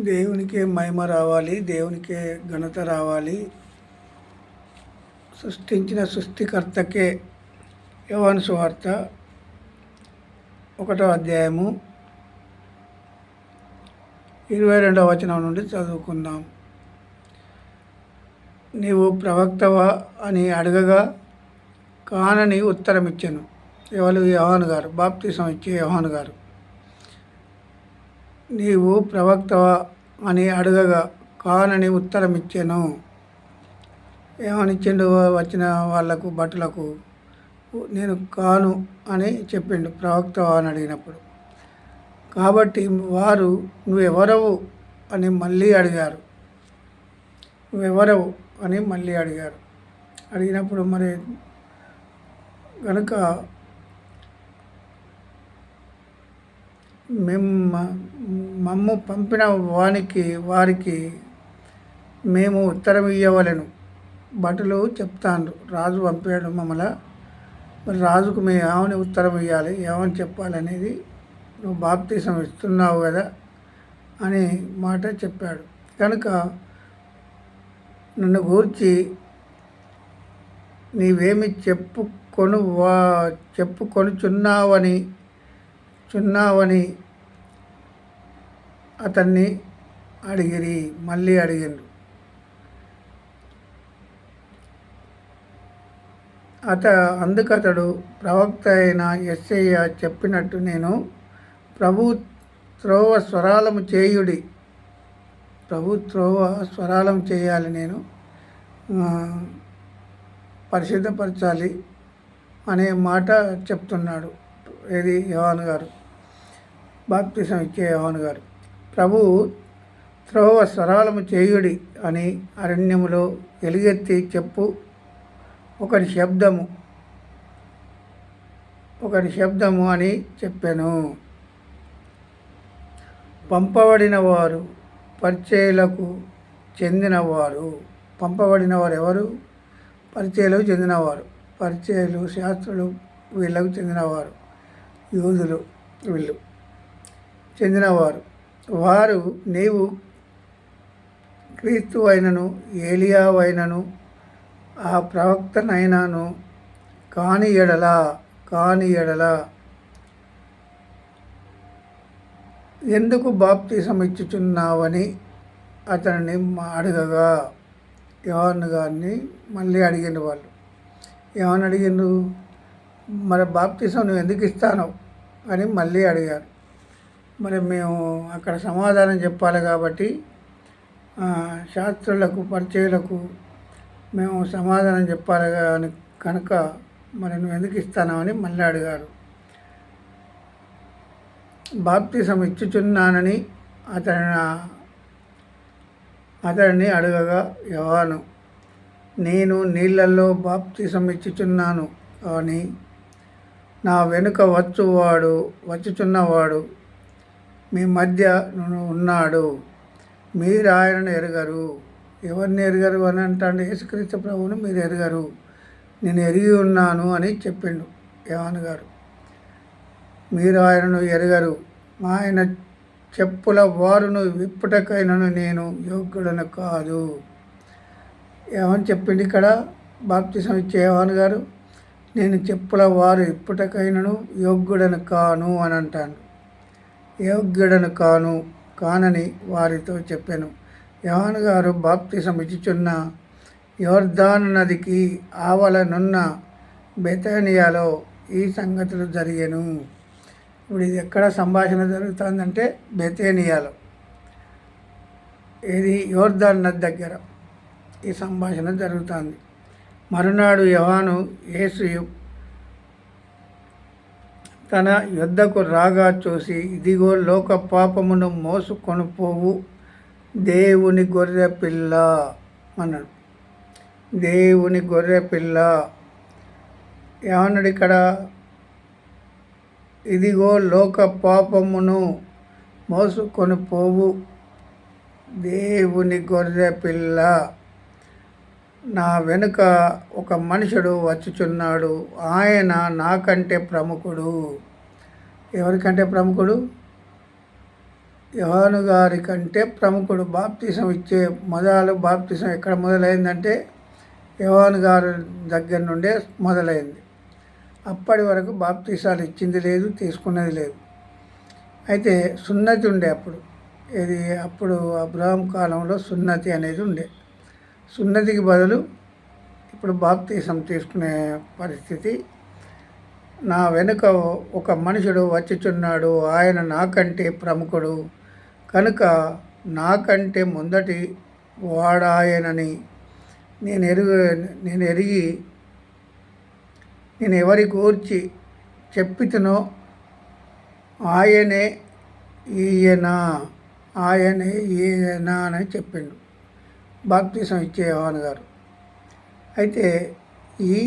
దేవునికే మహిమ రావాలి, దేవునికే ఘనత రావాలి. సృష్టించిన సృష్టికర్తకే. యోహాను సువార్త 1వ అధ్యాయము 22వ వచనం నుండి చదువుకుందాం. నీవు ప్రవక్తవా అని అడగగా కానని ఉత్తరమిచ్చాను. ఎవరు? యోహాను గారు, బాప్తిసం ఇచ్చే యోహాను గారు. నీవు ప్రవక్తవా అని అడగగా కానని ఉత్తరం ఇచ్చాను. ఏమనిచ్చిండు? వచ్చిన వాళ్లకు, భటులకు నేను కాను అని చెప్పిండు, ప్రవక్తవా అని అడిగినప్పుడు. కాబట్టి వారు నువ్వెవరవు అని మళ్ళీ అడిగారు. నువ్వెవరవు అని మళ్ళీ అడిగారు. అడిగినప్పుడు మరి కనుక మమ్ము పంపిన వారికి మేము ఉత్తరం ఇవ్వవలెను. భటులు చెప్తాండ్రు, రాజు పంపాడు మమ్మల్ని, మరి రాజుకు మేము ఏమని ఉత్తరం ఇవ్వాలి, ఏమని చెప్పాలనేది నువ్వు బాప్తీసం ఇస్తున్నావు కదా అని మాట చెప్పాడు. కనుక నన్ను గూర్చి నీవేమి చెప్పుకొనుచున్నావని అతన్ని మళ్ళీ అడిగిండ్రు. అందుకతడు ప్రవక్త అయిన యెషయా చెప్పినట్టు నేను ప్రభు త్రోవ స్వరాలము చేయుడి, ప్రభు త్రోవ స్వరాలం చేయాలి, నేను పరిశుద్ధపరచాలి అనే మాట చెప్తున్నాడు. ఏది? యోహాను గారు, బాప్తిసం ఇచ్చే యోహాను గారు. ప్రభు త్రోవ స్వరాలము చేయుడి అని అరణ్యములో ఎలుగెత్తి చెప్పు, ఒకరి శబ్దము అని చెప్పాను. పంపబడిన వారు పరిచర్యలకు చెందినవారు. పంపబడినవారు ఎవరు? పరిచర్యలకు చెందినవారు. పరిచర్యలు, శాస్త్రులు వీళ్ళకు చెందినవారు, యూదులు వీళ్ళు చెందినవారు. వారు నీవు క్రీస్తు అయినను ఏలియావైనను ఆ ప్రవక్తనైనాను కాని ఎడల ఎందుకు బాప్తిసం ఇచ్చుచున్నావని అతనిని అడగగా, యోహాను గారిని మళ్ళీ అడిగిండు. వాళ్ళు ఏమని అడిగిండు? మరి బాప్తిసం నువ్వు ఎందుకు ఇస్తాను అని మళ్ళీ అడిగారు. మరి మేము అక్కడ సమాధానం చెప్పాలి కాబట్టి శాస్త్రులకు, పరిచయులకు మేము సమాధానం చెప్పాలి అని కనుక మరి నువ్వు ఎందుకు ఇస్తాను అని మళ్ళీ అడిగారు. బాప్తిసం ఇచ్చుచున్నానని అతడిని అడగగా యోహాను, నేను నీళ్ళల్లో బాప్తిసం ఇచ్చుచున్నాను, కానీ నా వెనుక వచ్చుచున్నవాడు మీ మధ్య ఉన్నాడు, మీరు ఆయనను ఎరగరు. ఎవరిని ఎరగరు అని అంటాడు? యేసుక్రీస్తు ప్రభువును మీరు ఎరగరు, నేను ఎరిగి ఉన్నాను అని చెప్పిండు యోహాను గారు. మీరు ఆయనను ఎరగరు, ఆయన చెప్పుల వారును విప్పుటకైనను నేను యోగ్యుడను కాదు. ఏమని చెప్పిండు ఇక్కడ బాప్తిసం ఇచ్చే యోహాను గారు? నేను చెప్పుల వారు ఇప్పుటకైనను యోగ్యుడను కాను అని అంటాను. యోగ్యుడను కానని వారితో చెప్పాను. యోహాను గారు బాప్తిసం ఇచ్చుచున్న యోర్దాను నదికి ఆవలనున్న బెతనియాలో ఈ సంగతులు జరిగెను. ఇప్పుడు ఇది ఎక్కడ సంభాషణ జరుగుతుందంటే బెతనియాలో, ఇది యోర్దాను నది దగ్గర ఈ సంభాషణ జరుగుతుంది. మరునాడు యోహాను యేసు తన యొద్దకు రాగా చూసి, ఇదిగో లోక పాపమును మోసుకొని పోవు దేవుని గొర్రె పిల్ల అన్నాడు. దేవుని గొర్రె పిల్ల ఏమన్నాడు ఇక్కడ? ఇదిగో లోక పాపమును మోసుకొని పోవు దేవుని గొర్రె పిల్ల, నా వెనుక ఒక మనుషుడు వచ్చుచున్నాడు, ఆయన నాకంటే ప్రముఖుడు. ఎవరికంటే ప్రముఖుడు? యోహాను గారి కంటే ప్రముఖుడు. బాప్తిసం ఇచ్చే బాప్తిసం ఎక్కడ మొదలైందంటే యోహాను గారి దగ్గర నుండే మొదలైంది. అప్పటి వరకు బాప్తిసాలు ఇచ్చింది లేదు, తీసుకున్నది లేదు. అయితే సున్నతి ఉండే అప్పుడు అబ్రహాం కాలంలో సున్నతి అనేది ఉండే. సున్నతికి బదులు ఇప్పుడు బాప్తిసం తీసుకునే పరిస్థితి. నా వెనుక ఒక మనుషుడు వచ్చుచున్నాడు, ఆయన నాకంటే ప్రముఖుడు కనుక నాకంటే ముందటి వాడాయనని నేను ఎవరి గూర్చి చెప్పితునో ఆయనే ఈయన అని చెప్పిండు బాప్తిసం ఇచ్చే యోహాను గారు. అయితే ఈ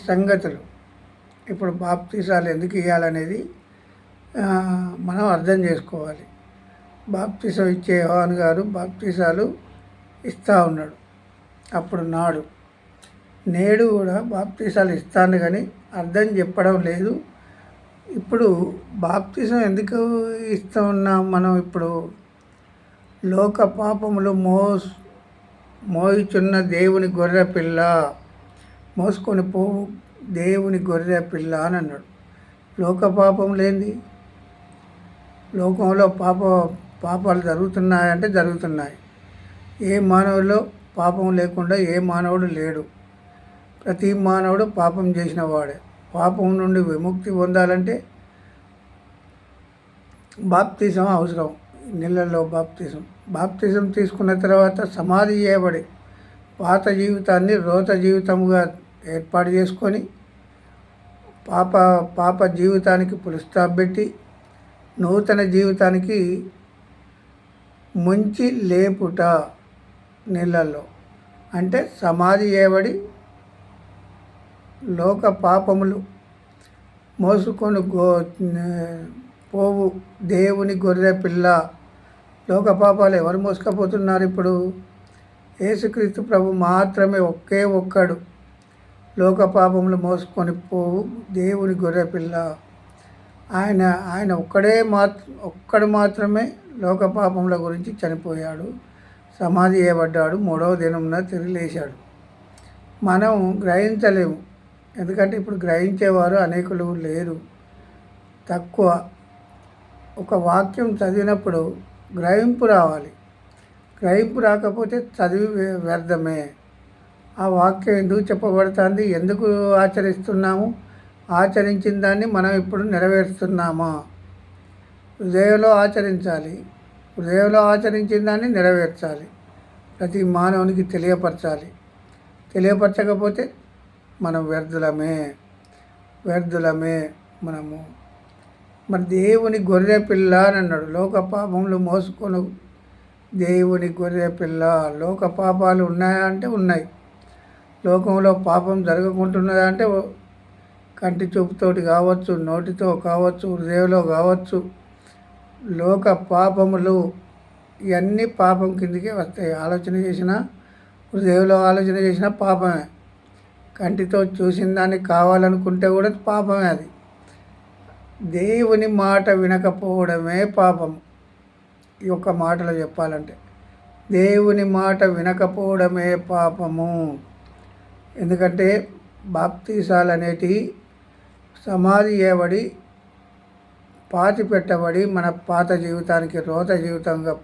సంగతులు ఇప్పుడు బాప్తిసాలు ఎందుకు ఇవ్వాలనేది మనం అర్థం చేసుకోవాలి. బాప్తిసం ఇచ్చే యోహాను గారు బాప్తిసాలు ఇస్తూ ఉన్నాడు అప్పుడు నేడు కూడా బాప్తిసాలు ఇస్తాను, కానీ అర్థం చెప్పడం లేదు. ఇప్పుడు బాప్తిసం ఎందుకు ఇస్తూ ఉన్నాం మనం? ఇప్పుడు లోక పాపములు మోయిచున్న దేవుని గొర్రె పిల్ల, మోసుకొని పోవు దేవుని గొర్రె పిల్ల అని అన్నాడు. లోక పాపం లేనిది, లోకంలో పాపాలు జరుగుతున్నాయంటే జరుగుతున్నాయి. ఏ మానవుల్లో పాపం లేకుండా ఏ మానవుడు లేడు. ప్రతి మానవుడు పాపం చేసిన వాడే. పాపం నుండి విముక్తి పొందాలంటే బాప్తిసం అవసరం. నీళ్ళల్లో బాప్తిసం తీసుకున్న తర్వాత సమాధి చేయబడి పాత జీవితాన్ని రోత జీవితముగా ఏర్పాటు చేసుకొని పాప జీవితానికి పులిస్టాప్ పెట్టి నూతన జీవితానికి ముంచి లేపుట నీళ్ళల్లో. అంటే సమాధి చేయబడి లోక పాపములు మోసుకొని పోవు దేవుని గొర్రె పిల్ల. లోక పాపాలు ఎవరు మోసుకపోతున్నారు? ఇప్పుడు యేసుక్రీస్తు ప్రభు మాత్రమే ఒక్కడు లోక పాపములు మోసుకొని పోవు దేవుని గొర్రె పిల్ల. ఆయన ఒక్కడు మాత్రమే లోక పాపముల గురించి చనిపోయాడు, సమాధి చేయబడ్డాడు, 3వ దినమున తిరిగి లేచాడు. మనం గ్రహించలేము, ఎందుకంటే ఇప్పుడు గ్రహించేవారు అనేకులు లేరు, తక్కువ. ఒక వాక్యం చదివినప్పుడు గ్రహింపు రావాలి. గ్రహింపు రాకపోతే చదివి వ్యర్థమే. ఆ వాక్యం ఎందుకు చెప్పబడుతుంది, ఎందుకు ఆచరిస్తున్నాము, ఆచరించిన దాన్ని మనం ఇప్పుడు నెరవేరుస్తున్నామా? హృదయంలో ఆచరించాలి, హృదయంలో ఆచరించిన దాన్ని నెరవేర్చాలి, ప్రతి మానవునికి తెలియపరచాలి. తెలియపరచకపోతే మనం వ్యర్థులమే మనము. మరి దేవుని గొర్రె పిల్ల అని అన్నాడు. లోక పాపములు మోసుకొని దేవుని గొర్రె పిల్ల. లోక పాపాలు ఉన్నాయా అంటే ఉన్నాయి. లోకంలో పాపం జరగకుంటున్నదా అంటే కంటి చూపుతోటి కావచ్చు, నోటితో కావచ్చు, హృదయంలో కావచ్చు. లోక పాపములు ఇవన్నీ పాపం కిందికే వస్తాయి. ఆలోచన చేసినా, హృదయంలో ఆలోచన చేసినా పాపమే. కంటితో చూసిన దాన్ని కావాలనుకుంటే కూడా పాపమే. అది దేవుని మాట వినకపోవడమే పాపం. ఈ ఒక్క మాటలో చెప్పాలంటే దేవుని మాట వినకపోవడమే పాపము. ఎందుకంటే బాప్తీసాలు అనేటివి సమాధి చేయబడి పాతి పెట్టబడి మన పాత జీవితానికి రోత జీవితంగా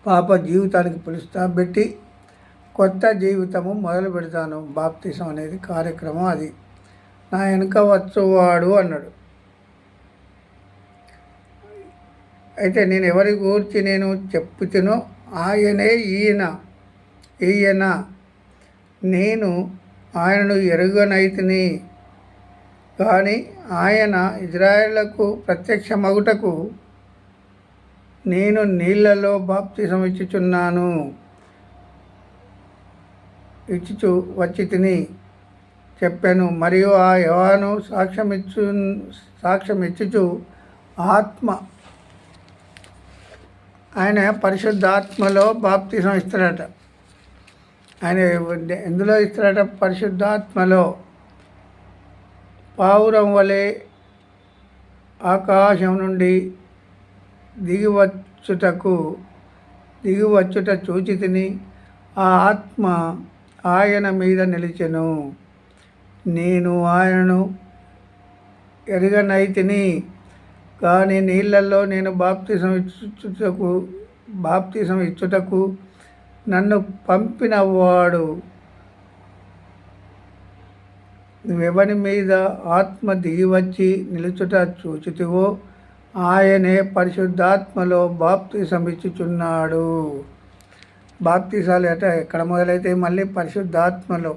పాప జీవితానికి పులిస్టాప్ పెట్టి కొత్త జీవితము మొదలు పెడతాను. బాప్తిసం అనేది కార్యక్రమం. అది నా వెనుక వచ్చువాడు అన్నాడు. అయితే నేను ఎవరి గురించి నేను చెప్పుతునో ఆయనే ఈయన నేను ఆయనను ఎరుగనైతిని, కానీ ఆయన ఇజ్రాయేళ్లకు ప్రత్యక్షమగుటకు నేను నీళ్లలో బాప్తిసం ఇచ్చుచు వచ్చి తిని చెప్పాను. మరియు ఆ యోహాను సాక్ష్యం ఇచ్చుచు ఆయన పరిశుద్ధాత్మలో బాప్తిసం ఇస్తాడట. ఆయన ఎందులో ఇస్తాడట? పరిశుద్ధాత్మలో. పావురం వలె ఆకాశం నుండి దిగివచ్చుటకు దిగివచ్చుట చూచితిని. ఆ ఆత్మ ఆయన మీద నిలిచెను. నేను ఆయనను ఎరగనైతిని, కానీ నీళ్ళల్లో నేను బాప్తిసం ఇచ్చుటకు నన్ను పంపినవాడు నువ్వెవని మీద ఆత్మ దిగివచ్చి నిలుచుట చూచితివో ఆయనే పరిశుద్ధాత్మలో బాప్తిసం ఇచ్చుచున్నాడు. బాప్తిసాలు ఎక్కడ మొదలైతే మళ్ళీ పరిశుద్ధాత్మలో.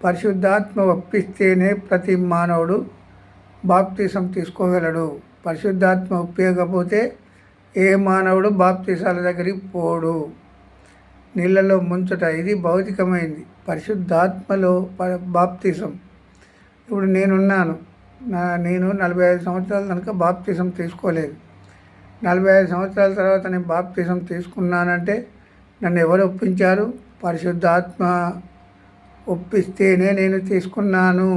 పరిశుద్ధాత్మ ఒప్పిస్తేనే ప్రతి మానవుడు బాప్తిసం తీసుకోగలడు. పరిశుద్ధాత్మ ఒప్పకపోతే ఏ మానవుడు బాప్తిసాల దగ్గరికి పోడు. నీళ్ళలో ముంచుట ఇది భౌతికమైంది. పరిశుద్ధాత్మలో బాప్తిసం. ఇప్పుడు నేనున్నాను, నేను 45 సంవత్సరాల కనుక బాప్తిసం తీసుకోలేదు. 45 సంవత్సరాల తర్వాత నేను బాప్తిసం తీసుకున్నానంటే నన్ను ఎవరు ఒప్పించారు? పరిశుద్ధాత్మ ఒప్పిస్తేనే నేను తీసుకున్నాను.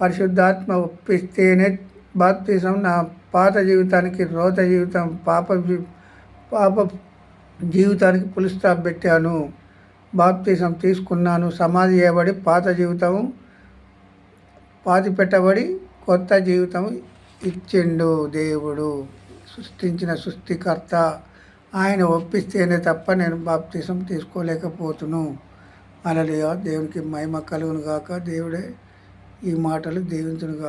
పరిశుద్ధాత్మ ఒప్పిస్తేనే బాప్తిసం. నా పాత జీవితానికి, రోత జీవితం, పాప జీవితానికి పులి స్టాప్ పెట్టాను. బాప్తిసం తీసుకున్నాను. సమాధి చేయబడి పాత జీవితం పాతి పెట్టబడి కొత్త జీవితం ఇచ్చిండు దేవుడు. సృష్టించిన సృష్టికర్త ఆయన ఒప్పిస్తేనే తప్ప నేను బాప్తిసం తీసుకోలేకపోతును. హల్లెలూయా. దేవునికి మహిమ కలుగును గాక. దేవుడే ఈ మాటలు దీవించును గాక.